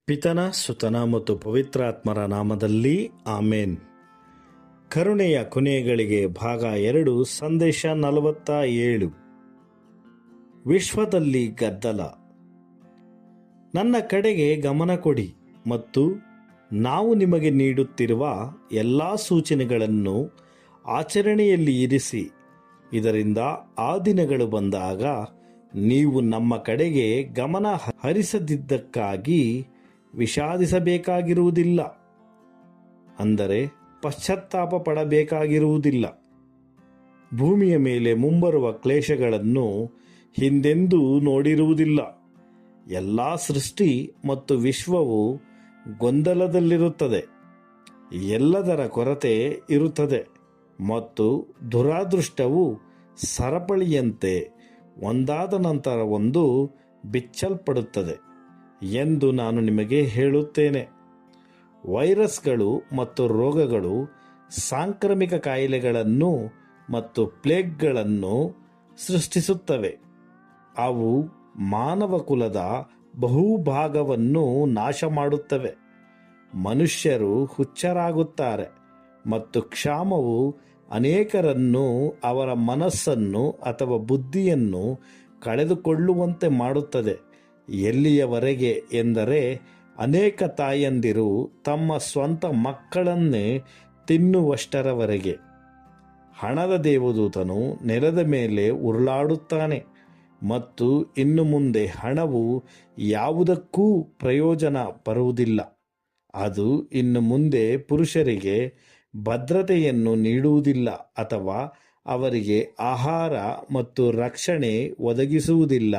ಪಿತನ ಸುತನ ಮತ್ತು ಪವಿತ್ರಾತ್ಮರ ನಾಮದಲ್ಲಿ ಆಮೇನ್. ಕರುಣೆಯ ಕೊನೆಗಳಿಗೆ ಭಾಗ 2 ಸಂದೇಶ 47. ವಿಶ್ವದಲ್ಲಿ ಗದ್ದಲ. ನನ್ನ ಕಡೆಗೆ ಗಮನ ಕೊಡಿ ಮತ್ತು ನಾವು ನಿಮಗೆ ನೀಡುತ್ತಿರುವ ಎಲ್ಲ ಸೂಚನೆಗಳನ್ನು ಆಚರಣೆಯಲ್ಲಿ ಇರಿಸಿ. ಇದರಿಂದ ಆ ದಿನಗಳು ಬಂದಾಗ ನೀವು ನಮ್ಮ ಕಡೆಗೆ ಗಮನ ಹರಿಸದಿದ್ದಕ್ಕಾಗಿ ವಿಷಾದಿಸಬೇಕಾಗಿರುವುದಿಲ್ಲ, ಅಂದರೆ ಪಶ್ಚಾತ್ತಾಪ ಪಡಬೇಕಾಗಿರುವುದಿಲ್ಲ. ಭೂಮಿಯ ಮೇಲೆ ಮುಂಬರುವ ಕ್ಲೇಶಗಳನ್ನು ಹಿಂದೆಂದೂ ನೋಡಿರುವುದಿಲ್ಲ. ಎಲ್ಲ ಸೃಷ್ಟಿ ಮತ್ತು ವಿಶ್ವವು ಗೊಂದಲದಲ್ಲಿರುತ್ತದೆ, ಎಲ್ಲದರ ಕೊರತೆ ಇರುತ್ತದೆ ಮತ್ತು ದುರಾದೃಷ್ಟವು ಸರಪಳಿಯಂತೆ ಒಂದಾದ ನಂತರ ಒಂದು ಬಿಚ್ಚಲ್ಪಡುತ್ತದೆ ಎಂದು ನಾನು ನಿಮಗೆ ಹೇಳುತ್ತೇನೆ. ವೈರಸ್ಗಳು ಮತ್ತು ರೋಗಗಳು, ಸಾಂಕ್ರಾಮಿಕ ಕಾಯಿಲೆಗಳನ್ನು ಮತ್ತು ಪ್ಲೇಗ್ಗಳನ್ನು ಸೃಷ್ಟಿಸುತ್ತವೆ. ಅವು ಮಾನವ ಕುಲದ ಬಹುಭಾಗವನ್ನು ನಾಶ ಮಾಡುತ್ತವೆ. ಮನುಷ್ಯರು ಹುಚ್ಚರಾಗುತ್ತಾರೆ ಮತ್ತು ಕ್ಷಾಮವು ಅನೇಕರನ್ನು ಅವರ ಮನಸ್ಸನ್ನು ಅಥವಾ ಬುದ್ಧಿಯನ್ನು ಕಳೆದುಕೊಳ್ಳುವಂತೆ ಮಾಡುತ್ತದೆ. ಎಲ್ಲಿಯವರೆಗೆ ಎಂದರೆ ಅನೇಕ ತಾಯಂದಿರು ತಮ್ಮ ಸ್ವಂತ ಮಕ್ಕಳನ್ನೇ ತಿನ್ನುವಷ್ಟರವರೆಗೆ. ಹಣದ ದೇವದೂತನು ನೆಲದ ಮೇಲೆ ಉರುಳಾಡುತ್ತಾನೆ ಮತ್ತು ಇನ್ನು ಮುಂದೆ ಹಣವು ಯಾವುದಕ್ಕೂ ಪ್ರಯೋಜನ ಬರುವುದಿಲ್ಲ. ಅದು ಇನ್ನು ಮುಂದೆ ಪುರುಷರಿಗೆ ಭದ್ರತೆಯನ್ನು ನೀಡುವುದಿಲ್ಲ ಅಥವಾ ಅವರಿಗೆ ಆಹಾರ ಮತ್ತು ರಕ್ಷಣೆ ಒದಗಿಸುವುದಿಲ್ಲ.